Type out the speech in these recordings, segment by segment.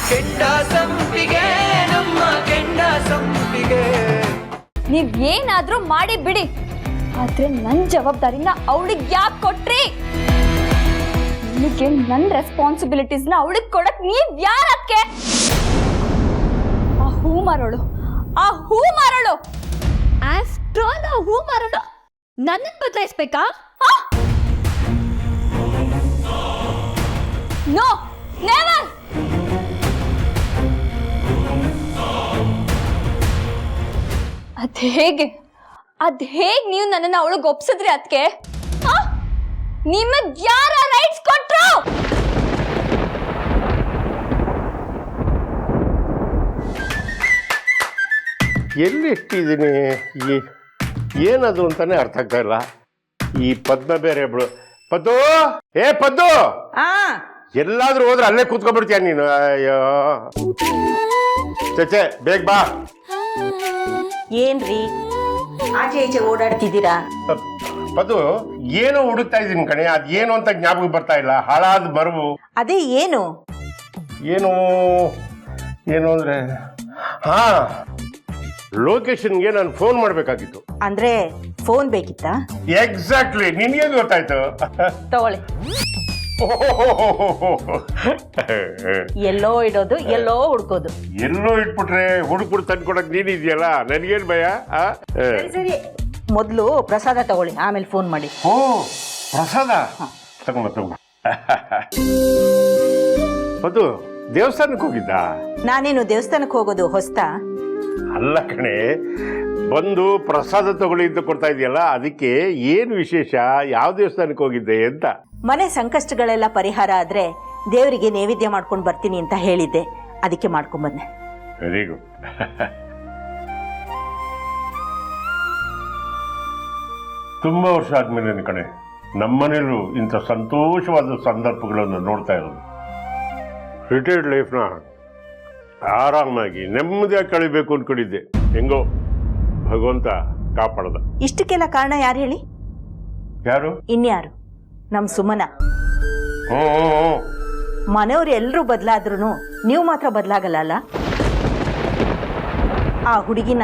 ಕೆಂಡ ಸಂಪಿಗೆ ನಮ್ಮ ಕೆಂಡ ಸಂಪಿಗೆ. ನೀವ್ ಏನಾದ್ರೂ ಮಾಡಿ ಬಿಡಿ, ಆದ್ರೆ ನನ್ ಜವಾಬ್ದಾರಿನ ಅವಳಿಗೆ ಯಾಕೆ ಕೊಟ್ರಿ? ನನಗೆ ನನ್ ರೆಸ್ಪಾನ್ಸಿಬಿಲಿಟೀಸ್ನ ಅವಳಿಗೆ ಕೊಡಕ್ ನೀವ್ ಯಾರಕ್ಕೆ? ಆ ಹೂ ಮಾರೋಳು ಆಫ್ಟರ್ ಆಲ್ ಆ ಹೂ ಮಾರೋಳು ನನ್ನನ್ನು ಬದಲಾಯಿಸ್ಬೇಕಾ? No, never. ಅದ್ ಹೇಗೆ ನೀವು ನನ್ನನ್ನು ಅವಳಿಗೆ ಒಪ್ಸಿದ್ರಿ? ಅದಕ್ಕೆ ನಿಮಗ್ ಯಾರ ರೈಟ್ಸ್ ಕೊಟ್ರು? ಎಲ್ಲಿ ಇಟ್ಟಿದ್ದೀನಿ, ಏನದು ಅಂತಾನೆ ಅರ್ಥ ಆಗ್ತಾ ಇಲ್ಲ. ಈ ಪದ್ಮ ಬೇರೆ ಪದ್ದು, ಪದ್ದು, ಎಲ್ಲಾದ್ರೂ ಹೋದ್ರೆ ಅಲ್ಲೇ ಕೂತ್ಕೊಂಡ್ಬಿಡ್ತೀಯ ನೀನು. ಅಯ್ಯೋ ಚಚೆ, ಬೇಗ ಬಾ. ಏನ್ರಿ ಆಚೆ ಈಚೆ ಓಡಾಡ್ತಿದ್ದೀರಾ? ಪದ್ದು, ಏನೋ ಹುಡುಕ್ತಾ ಇದ್ದೀನಿ ಕಣೆ, ಅದೇನು ಅಂತ ಜ್ಞಾಪಕ ಬರ್ತಾ ಇಲ್ಲ. ಹಾಳಾದ ಮರವು. ಅದೇ ಏನು ಏನು ಅಂದ್ರೆ, ಹಾ, ಲೊಕೇಶನ್ಗೆ ನಾನು ಫೋನ್ ಮಾಡ್ಬೇಕಾಗಿತ್ತು. ಅಂದ್ರೆ ಫೋನ್ ಬೇಕಿತ್ತಾ? ಎಕ್ಸಾಕ್ಟ್ಲಿ, ನಿನ್ಗೆ ಗೊತ್ತಾಯ್ತು. ತಗೊಳ್ಳಿ. ಎಲ್ಲೋ ಇಡೋದು, ಎಲ್ಲೋ ಹುಡ್ಕೋದು. ಎಲ್ಲೋ ಇಟ್ಬಿಟ್ರೆ ಹುಡುಕ್ಬಿಟ್ಟು ತಂದ್ಕೊಡಕ್ ನೀನಿದ್ಯಲ್ಲ, ನನ್ಗೇನ್ ಭಯ? ಸರಿ, ಮೊದ್ಲು ಪ್ರಸಾದ ತಗೊಳ್ಳಿ, ಆಮೇಲೆ ಫೋನ್ ಮಾಡಿ. ಓ, ಪ್ರಸಾದ ತಗೊಂಬ. ಅದು ದೇವಸ್ಥಾನಕ್ಕೆ ಹೋಗಿದ್ದ? ನಾನೇನು ದೇವಸ್ಥಾನಕ್ಕೆ ಹೋಗೋದು ಹೊಸ್ತಾ? ಅಲ್ಲ ಕಣೆ, ಬಂದು ಪ್ರಸಾದ ತಗೊಳ್ಳಿ ಅಂತ ಕೊಡ್ತಾ ಇದೆಯಲ್ಲ, ಅದಕ್ಕೆ ಏನು ವಿಶೇಷ? ಯಾವ ದೇವಸ್ಥಾನಕ್ಕೆ ಹೋಗಿದ್ದೆ ಅಂತ. ಮನೆ ಸಂಕಷ್ಟಗಳೆಲ್ಲ ಪರಿಹಾರ ಆದ್ರೆ ದೇವರಿಗೆ ನೈವೇದ್ಯ ಮಾಡ್ಕೊಂಡು ಬರ್ತೀನಿ ಅಂತ ಹೇಳಿದ್ದೆ, ಅದಕ್ಕೆ ಮಾಡ್ಕೊಂಡ್ ಬಂದೆ. Very good. ತುಂಬಾ ವರ್ಷ ಆದ್ಮೇಲೆ ಕಣೆ ನಮ್ಮನೇಲೂ ಇಂಥ ಸಂತೋಷವಾದ ಸಂದರ್ಭಗಳನ್ನು ನೋಡ್ತಾ ಇರೋದು. ರಿಟೈರ್ಡ್ ಲೈಫ್ನ ಆರಾಮಾಗಿ ನೆಮ್ಮದಿಯಾಗಿ ಕಳಿಬೇಕು ಅನ್ಕೊಂಡಿದ್ದೆ. ಹೆಂಗೋ ಭಗವಂತ ಕಾಪಾಡದ. ಇಷ್ಟಕ್ಕೆಲ್ಲ ಕಾರಣ ಯಾರು ಹೇಳಿ? ಯಾರು? ಇನ್ಯಾರು? ನಮ್ ಸುಮನ. ಮನೆಯವ್ರು ಎಲ್ರೂ ಬದಲಾದ್ರೂ ನೀವು ಮಾತ್ರ ಬದಲಾಗಲ್ಲ ಅಲ್ಲ? ಆ ಹುಡುಗಿನ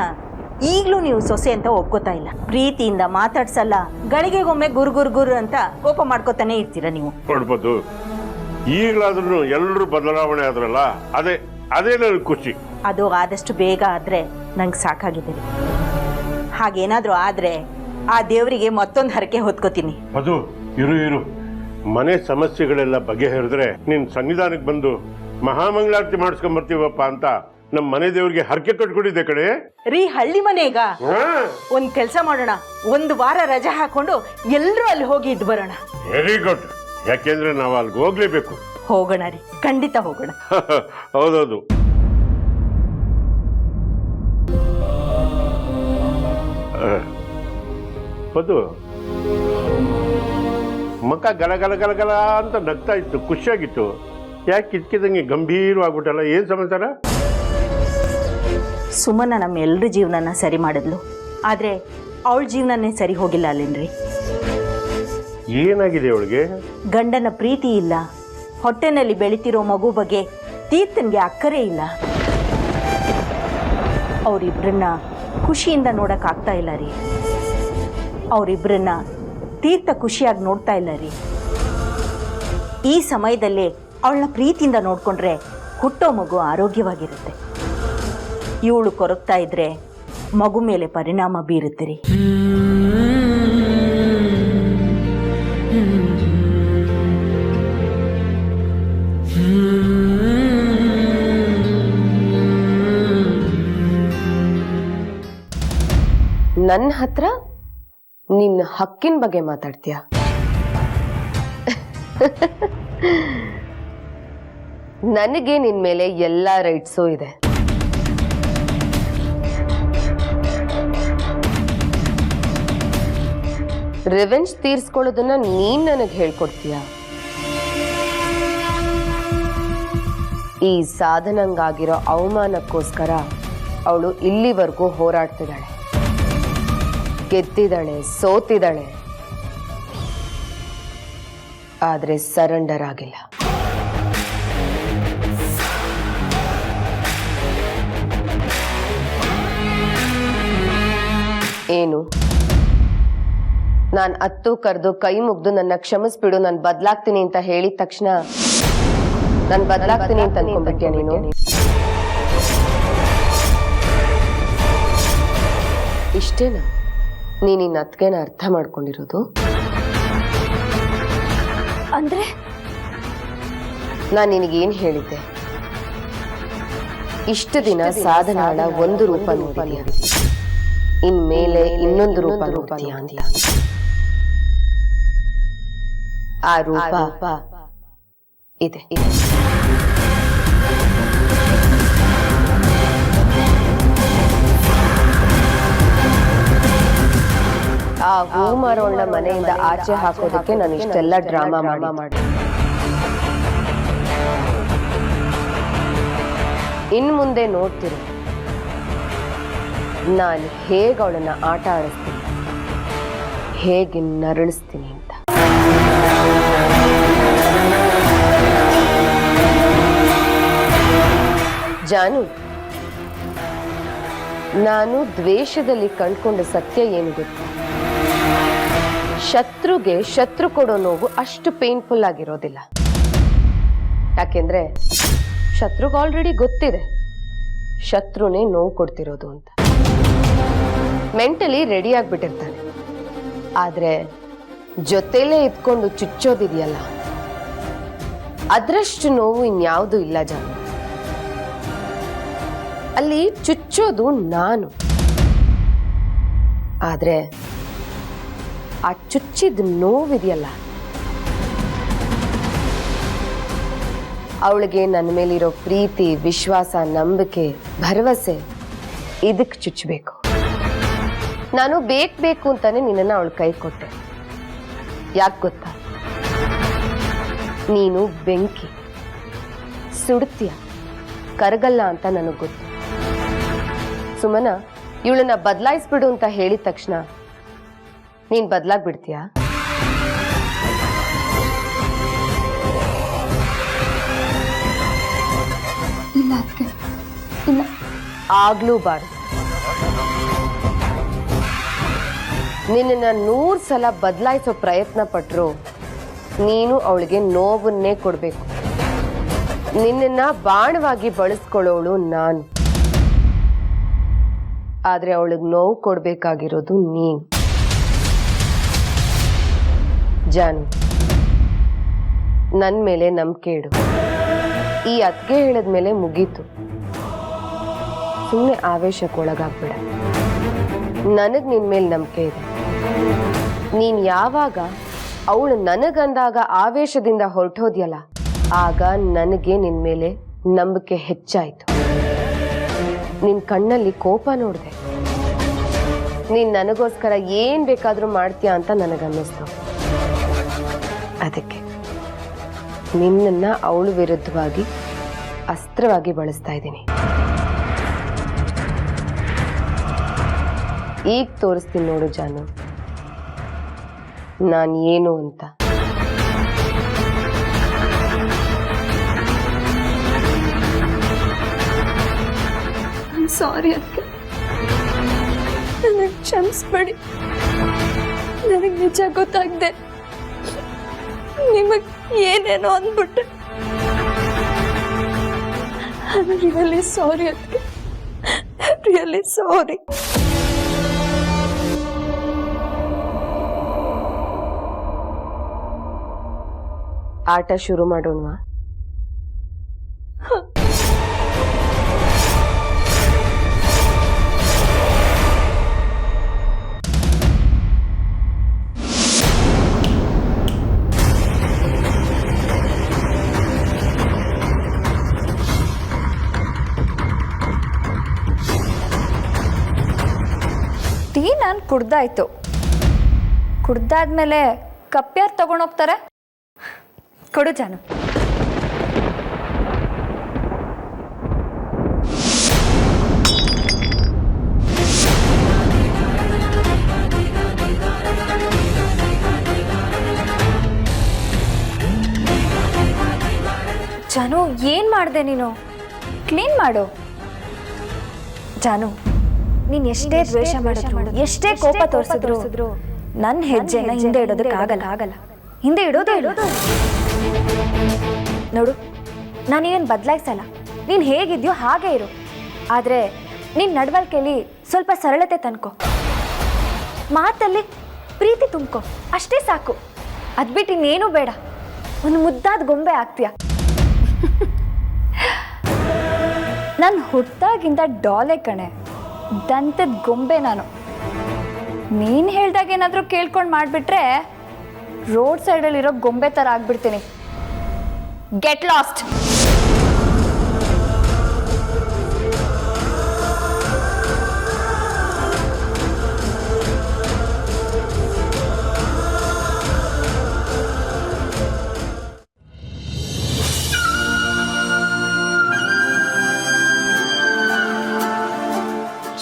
ಈಗ್ಲೂ ನೀವು ಸೊಸೆ ಅಂತ ಒಪ್ಕೋತಾ ಇಲ್ಲ. ಪ್ರೀತಿಯಿಂದ ಮಾತಾಡ್ಸಲ್ಲ, ಗಳಿಗೆಗೊಮ್ಮೆ ಗುರು ಅಂತ ಕೋಪ ಮಾಡ್ಕೋತಾನೆ ಇರ್ತೀರ ನೀವು. ನೋಡ್ಬೋದು, ಈಗಲಾದ್ರೂ ಎಲ್ಲರೂ ಬದಲಾವಣೆ ಆದ್ರಲ್ಲ, ಅದೇ ನನಗೆ ಖುಷಿ. ಅದು ಆದಷ್ಟು ಬೇಗ ಆದ್ರೆ ನಂಗೆ ಸಾಕಾಗಿದೆ. ಹಾಗೇನಾದ್ರೂ ಆದ್ರೆ ಆ ದೇವರಿಗೆ ಮತ್ತೊಂದು ಹರಕೆ ಹೊತ್ಕೋತೀನಿ. ಅದು ಇರು, ಮನೆ ಸಮಸ್ಯೆಗಳೆಲ್ಲ ಬಗೆಹರಿದ್ರೆ ನಿನ್ ಸನ್ನಿಧಾನಕ್ಕೆ ಬಂದು ಮಹಾಮಂಗಳಾರತಿ ಮಾಡಿಸ್ಕೊಂಡ್ ಬರ್ತೀವಪ್ಪ ಅಂತ ನಮ್ಮ ಮನೆ ದೇವ್ರಿಗೆ ಹರಕೆ ಕಟ್ಕೊಂಡಿದ್ದೆ ಕಡೆ. ರೀ, ಹಳ್ಳಿ ಮನೆಗ ಒಂದ್ ಕೆಲ್ಸ ಮಾಡೋಣ, 1 ವಾರ ರಜೆ ಹಾಕೊಂಡು ಎಲ್ರೂ ಅಲ್ಲಿ ಹೋಗಿ ಇದ್ದು ಬರೋಣ. Very good. ಯಾಕೆಂದ್ರೆ ನಾವು ಅಲ್ಲಿಗೆ ಹೋಗ್ಲೇಬೇಕು. ಹೋಗೋಣ ರೀ, ಖಂಡಿತ ಹೋಗೋಣ. ಹೌದೌದು. ಅದು ಮಕ್ಕ ಗಲ ಅಂತ ನಗ್ತಾ ಇತ್ತು, ಖುಷಿಯಾಗಿತ್ತು. ಯಾಕೆ ಕಿತ್ಕಿದಂಗೆ ಗಂಭೀರವಾಗ್ಬಿಟ್ಟಲ್ಲ, ಏನ್ ಸಮಾಚಾರ? ಸುಮನ ನಮ್ಮ ಎಲ್ರ ಜೀವನನ ಸರಿ ಮಾಡಿದ್ಲು, ಆದ್ರೆ ಅವಳ ಜೀವನನೇ ಸರಿ ಹೋಗಿಲ್ಲ ಅಲ್ಲೇನ್ರಿ? ಏನಾಗಿದೆ ಅವಳಿಗೆ? ಗಂಡನ ಪ್ರೀತಿ ಇಲ್ಲ, ಹೊಟ್ಟೆನಲ್ಲಿ ಬೆಳಿತಿರೋ ಮಗು ಬಗ್ಗೆ ತೀರ್ಥನ್ಗೆ ಅಕ್ಕರೆ ಇಲ್ಲ. ಅವರಿಬ್ರನ್ನ ಖುಷಿಯಿಂದ ನೋಡಕ್ ಆಗ್ತಾ ಇಲ್ಲ ರೀ. ಅವರಿಬ್ರನ್ನ ತೀರ್ಥ ಖುಷಿಯಾಗಿ ನೋಡ್ತಾ ಇಲ್ಲ ರೀ. ಈ ಸಮಯದಲ್ಲಿ ಅವಳನ್ನ ಪ್ರೀತಿಯಿಂದ ನೋಡ್ಕೊಂಡ್ರೆ ಹುಟ್ಟೋ ಮಗು ಆರೋಗ್ಯವಾಗಿರುತ್ತೆ. ಇವಳು ಕೊರಗ್ತಾ ಇದ್ರೆ ಮಗು ಮೇಲೆ ಪರಿಣಾಮ ಬೀರುತ್ತೆ ರೀ. ನನ್ನ ಹತ್ರ ನಿನ್ನ ಹಕ್ಕಿನ ಬಗ್ಗೆ ಮಾತಾಡ್ತೀಯ? ನನಗೆ ನಿನ್ ಮೇಲೆ ಎಲ್ಲ ರೈಟ್ಸು ಇದೆ. ರಿವೆಂಜ್ ತೀರ್ಸ್ಕೊಳ್ಳೋದನ್ನ ನೀನ್ ನನಗೆ ಹೇಳ್ಕೊಡ್ತೀಯ? ಈ ಸಾಧನಂಗಾಗಿರೋ ಅವಮಾನಕ್ಕೋಸ್ಕರ ಅವಳು ಇಲ್ಲಿವರೆಗೂ ಹೋರಾಡ್ತಿದ್ದಾಳೆ, ಗೆದ್ದಿದ್ದಾಳೆ, ಸೋತಿದ್ದಾಳೆ, ಆದ್ರೆ ಸರೆಂಡರ್ ಆಗಿಲ್ಲ. ಏನು? ನಾನು ಅತ್ತು ಕರೆದು ಕೈ ಮುಗ್ದು ನನ್ನ ಕ್ಷಮಿಸ್ಬಿಡು, ನಾನು ಬದಲಾಗ್ತೀನಿ ಅಂತ ಹೇಳಿದ ತಕ್ಷಣ ನಾನು ಬದಲಾಗ್ತೀನಿ ಅಂತ ಅನ್ಕೊಂಡ್ಬಿಟ್ಯಾ ನೀನು? ಇಷ್ಟೇನಾ ನೀನ್ ಇನ್ನ ಅತ್ಗೆನ ಅರ್ಥ ಮಾಡ್ಕೊಂಡಿರೋದು? ಅಂದ್ರೆ ನಾನು ನಿನಗೇನ್ ಹೇಳಿದ್ದೆ? ಇಷ್ಟು ದಿನ ಸಾಧನಾಳ ಒಂದು ರೂಪ ನೋಡಿದ್ಯಾ, ಇನ್ಮೇಲೆ ಇನ್ನೊಂದು ರೂಪ ನೋಡ್ತೀಯ ಅಂತ. ಆ ರೂಪ ಇದೆ. ಆ ಹೂ ಮಾರೋಣ ಮನೆಯಿಂದ ಆಚೆ ಹಾಕೋದಕ್ಕೆ ನಾನು ಇಷ್ಟೆಲ್ಲ ಡ್ರಾಮಾ ಮಾಡಿ ಇನ್ ಮುಂದೆ ನೋಡ್ತಿರು ನಾನು ಹೇಗೆ ಅವಳನ್ನ ಆಟ ಆಡಿಸ್ತೀನಿ, ಹೇಗೆ ನರಳಿಸ್ತೀನಿ ಅಂತ. ಜಾನು, ನಾನು ದ್ವೇಷದಲ್ಲಿ ಕಂಡ್ಕೊಂಡ ಸತ್ಯ ಏನು ಗೊತ್ತಾ? ಶತ್ರುಗೆ ಶತ್ರು ಕೊಡೋ ನೋವು ಅಷ್ಟು ಪೇನ್ಫುಲ್ ಆಗಿರೋದಿಲ್ಲ. ಯಾಕೆಂದ್ರೆ ಶತ್ರುಗೆ ಆಲ್ರೆಡಿ ಗೊತ್ತಿದೆ ಶತ್ರುನೇ ನೋವು ಕೊಡ್ತಿರೋದು ಅಂತ. ಮೆಂಟಲಿ ರೆಡಿ ಆಗ್ಬಿಟ್ಟಿರ್ತಾನೆ. ಆದ್ರೆ ಜೊತೆಲೇ ಇದ್ಕೊಂಡು ಚುಚ್ಚೋದಿದೆಯಲ್ಲ, ಅದರಷ್ಟು ನೋವು ಇನ್ಯಾವುದೂ ಇಲ್ಲ ಜಾನು. ಅಲ್ಲಿ ಚುಚ್ಚೋದು ನಾನು, ಆದ್ರೆ ಆ ಚುಚ್ಚಿದ ನೋವಿದೆಯಲ್ಲ, ಅವಳಿಗೆ ನನ್ನ ಮೇಲಿರೋ ಪ್ರೀತಿ, ವಿಶ್ವಾಸ, ನಂಬಿಕೆ, ಭರವಸೆ ಇದಕ್ಕೆ ಚುಚ್ಚಬೇಕು. ನಾನು ಬೇಕು ಅಂತಾನೆ ನಿನ್ನನ್ನು ಅವಳ ಕೈ ಕೊಟ್ಟೆ. ಯಾಕೆ ಗೊತ್ತಾ? ನೀನು ಬೆಂಕಿ, ಸುಡ್ತೀಯ, ಕರಗಲ್ಲ ಅಂತ ನನಗೆ ಗೊತ್ತು. ಸುಮನ, ಇವಳನ್ನ ಬದಲಾಯಿಸ್ಬಿಡು ಅಂತ ಹೇಳಿದ ತಕ್ಷಣ ನೀನ್ ಬದಲಾಗ್ಬಿಡ್ತೀಯಾ? ಇಲ್ಲ ಅದಕ್ಕೆ ಇಲ್ಲ, ಆಗ್ಲೂ ಬಾರ್ದು. ನಿನ್ನ 100 ಸಲ ಬದಲಾಯಿಸೋ ಪ್ರಯತ್ನ ಪಟ್ರು ನೀನು ಅವಳಿಗೆ ನೋವನ್ನೇ ಕೊಡ್ಬೇಕು. ನಿನ್ನನ್ನ ಬಾಣವಾಗಿ ಬಳಸ್ಕೊಳ್ಳೋಳು ನಾನು, ಆದ್ರೆ ಅವಳಿಗೆ ನೋವು ಕೊಡ್ಬೇಕಾಗಿರೋದು ನೀನು. ಜಾನು, ನನ್ನ ಮೇಲೆ ನಂಬಿಕೆ ಇಡು. ಈ ಅತ್ಗೆ ಹೇಳಿದ್ಮೇಲೆ ಮುಗೀತು. ಸುಮ್ಮನೆ ಆವೇಶಕ್ಕೆ ಒಳಗಾಗ್ಬೇಡ. ನನಗ್ ನಿನ್ ಮೇಲೆ ನಂಬಿಕೆ ಇದೆ. ನೀನ್ ಯಾವಾಗ ಅವಳು ನನಗಂದಾಗ ಆವೇಶದಿಂದ ಹೊರಟೋದ್ಯಲ್ಲ, ಆಗ ನನಗೆ ನಿನ್ ಮೇಲೆ ನಂಬಿಕೆ ಹೆಚ್ಚಾಯ್ತು. ನಿನ್ ಕಣ್ಣಲ್ಲಿ ಕೋಪ ನೋಡಿದೆ. ನೀನ್ ನನಗೋಸ್ಕರ ಏನ್ ಬೇಕಾದ್ರೂ ಮಾಡ್ತೀಯ ಅಂತ ನನಗನ್ನಿಸ್ತು. ಅದಕ್ಕೆ ನಿನ್ನನ್ನ ಅವಳು ವಿರುದ್ಧವಾಗಿ ಅಸ್ತ್ರವಾಗಿ ಬಳಸ್ತಾ ಇದ್ದೀನಿ. ಈಗ ತೋರಿಸ್ತೀನಿ ನೋಡು ಜಾನು, ನಾನು ಏನು ಅಂತ. ಸಾರಿ ಅದಕ್ಕೆ, ನನಗೆ ಕ್ಷಮಿಸ್ಬೇಡಿ. ನನಗೆ ನಿಜ ಗೊತ್ತಾಗ್ದೆ ನಿಮಗೆ ಏನೇನೋ ಅಂದ್ಬಿಟ್ಟೆ. ರಿಯಲಿ ಸಾರಿ ಅದಕ್ಕೆ, ರಿಯಲಿ ಸಾರಿ. ಆಟ ಶುರು ಮಾಡೋಣವಾ? ಟೀ ನಾನು ಕುಡ್ದಾಯ್ತು. ಕುಡ್ದಾದ್ಮೇಲೆ ಕಪ್ಪ್ಯಾರು ತಗೊಂಡೋಗ್ತಾರೆ? ಕೊಡು ಜಾನು. ಜಾನು, ಏನ್ ಮಾಡಿದೆ ನೀನು? ಕ್ಲೀನ್ ಮಾಡು. ಜಾನು, ನೀನ್ ಎಷ್ಟೇ ದ್ವೇಷ ಮಾಡಿದ್ರು ಎಷ್ಟೇ ಕೋಪ ತೋರಿಸಿದ್ರು ನನ್ನ ಹೆಜ್ಜೆನ ಹಿಂದೆ ಇಡೋದಕ್ಕಾಗಲ್ಲ ಹಿಂದೆ ಇಡೋದೇ ನೋಡು, ನಾನೇನು ಬದಲಾಯಿಸಲ್ಲ. ನೀನು ಹೇಗಿದ್ಯೋ ಹಾಗೆ ಇರು. ಆದರೆ ನಿನ್ನ ನಡವಳಿಕೆಯಲ್ಲಿ ಸ್ವಲ್ಪ ಸರಳತೆ ತನ್ಕೋ, ಮಾತಲ್ಲಿ ಪ್ರೀತಿ ತುಂಬ್ಕೋ, ಅಷ್ಟೇ ಸಾಕು. ಅದ್ಬಿಟ್ಟು ಇನ್ನೇನು ಬೇಡ. ಒಂದು ಮುದ್ದಾದ ಗೊಂಬೆ ಆಗ್ತೀಯ. ನಾನು ಹುಟ್ಟಾಗಿಂದ ಡಾಲೆ ಕಣೆ, ದಂತದ ಗೊಂಬೆ ನಾನು. ನೀನು ಹೇಳ್ದಾಗ ಏನಾದರೂ ಕೇಳ್ಕೊಂಡು ಮಾಡಿಬಿಟ್ರೆ ರೋಡ್ ಸೈಡಲ್ಲಿರೋ ಗೊಂಬೆ ಥರ ಆಗ್ಬಿಡ್ತೀನಿ. Get lost.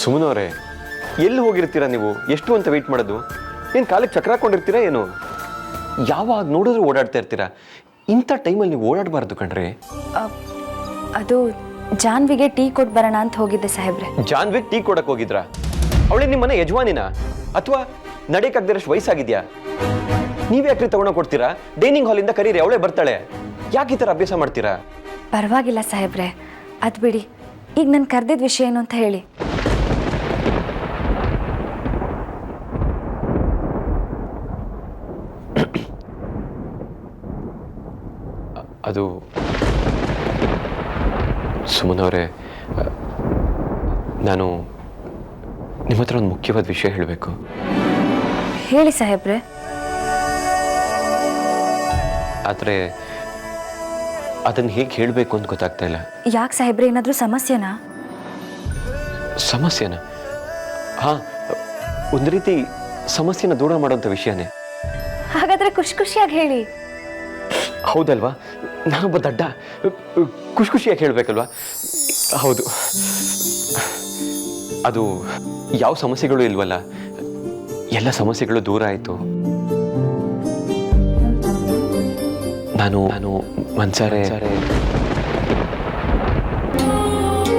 ಸುಮನವರೇ, ಎಲ್ಲಿ ಹೋಗಿರ್ತೀರಾ ನೀವು? ಎಷ್ಟು ಅಂತ ವೆಯ್ಟ್ ಮಾಡೋದು? ಏನು ಕಾಲಿಗೆ ಚಕ್ರ ಹಾಕೊಂಡಿರ್ತೀರಾ ಏನು? ಯಾವಾಗ ನೋಡಿದ್ರು ಓಡಾಡ್ತಾ ಇರ್ತೀರಾ. ಇಂಥ ಟೈಮಲ್ಲಿ ನೀವು ಓಡಾಡಬಾರ್ದು ಕಣ್ರಿ. ಅದು ಜಾನ್ವಿಗೆ ಟೀ ಕೊಟ್ಟು ಬರೋಣ ಅಂತ ಹೋಗಿದ್ದೆ ಸಾಹೇಬ್ರೆ. ಜಾನ್ವಿಗೆ ಟೀ ಕೊಡಕ್ಕೆ ಹೋಗಿದ್ರಾ? ಅವಳೇ ನಿಮ್ಮ ಮನೆ ಯಜಮಾನಿನ ಅಥವಾ ನಡೆಯಕ್ಕಾಗದಿರಷ್ಟು ವಯಸ್ಸಾಗಿದ್ಯಾ? ನೀವೇ ಯಾಕ್ರಿ ತಗೊಂಡೋಗಿ ಕೊಡ್ತೀರಾ? ಡೈನಿಂಗ್ ಹಾಲಿಂದ ಕರೀರಿ, ಅವಳೇ ಬರ್ತಾಳೆ. ಯಾಕೆ ಈ ಥರ ಅಭ್ಯಾಸ ಮಾಡ್ತೀರಾ? ಪರವಾಗಿಲ್ಲ ಸಾಹೇಬ್ರೆ, ಅದು ಬಿಡಿ. ಈಗ ನಾನು ಕರೆದಿದ್ದ ವಿಷಯ ಏನು ಅಂತ ಹೇಳಿ. ಅದು ಸುಮನವರೇ, ನಾನು ನಿಮ್ಮ ಹತ್ರ ಒಂದು ಮುಖ್ಯವಾದ ವಿಷಯ ಹೇಳಬೇಕು. ಹೇಳಿ ಸಾಹೇಬ್ರೆ. ಆದರೆ ಅದನ್ನು ಹೇಗೆ ಹೇಳಬೇಕು ಅಂತ ಗೊತ್ತಾಗ್ತಾ ಇಲ್ಲ. ಯಾಕೆ ಸಾಹೇಬ್ರೆ, ಏನಾದರೂ ಸಮಸ್ಯೆನಾ? ಸಮಸ್ಯೆನಾ? ಹಾಂ, ಒಂದು ರೀತಿ ಸಮಸ್ಯೆನ ದೂರ ಮಾಡೋಂಥ ವಿಷಯನೇ. ಹಾಗಾದರೆ ಖುಷಿಯಾಗಿ ಹೇಳಿ. ಹೌದಲ್ವಾ? ನಾನೊಬ್ಬ ದಡ್ಡ, ಖುಷಿಯಾಗಿ ಹೇಳಬೇಕಲ್ವಾ? ಹೌದು, ಅದು ಯಾವ ಸಮಸ್ಯೆಗಳು ಇಲ್ವಲ್ಲ, ಎಲ್ಲ ಸಮಸ್ಯೆಗಳು ದೂರ ಆಯಿತು. ನಾನು ಮನ್ಸಾರೆ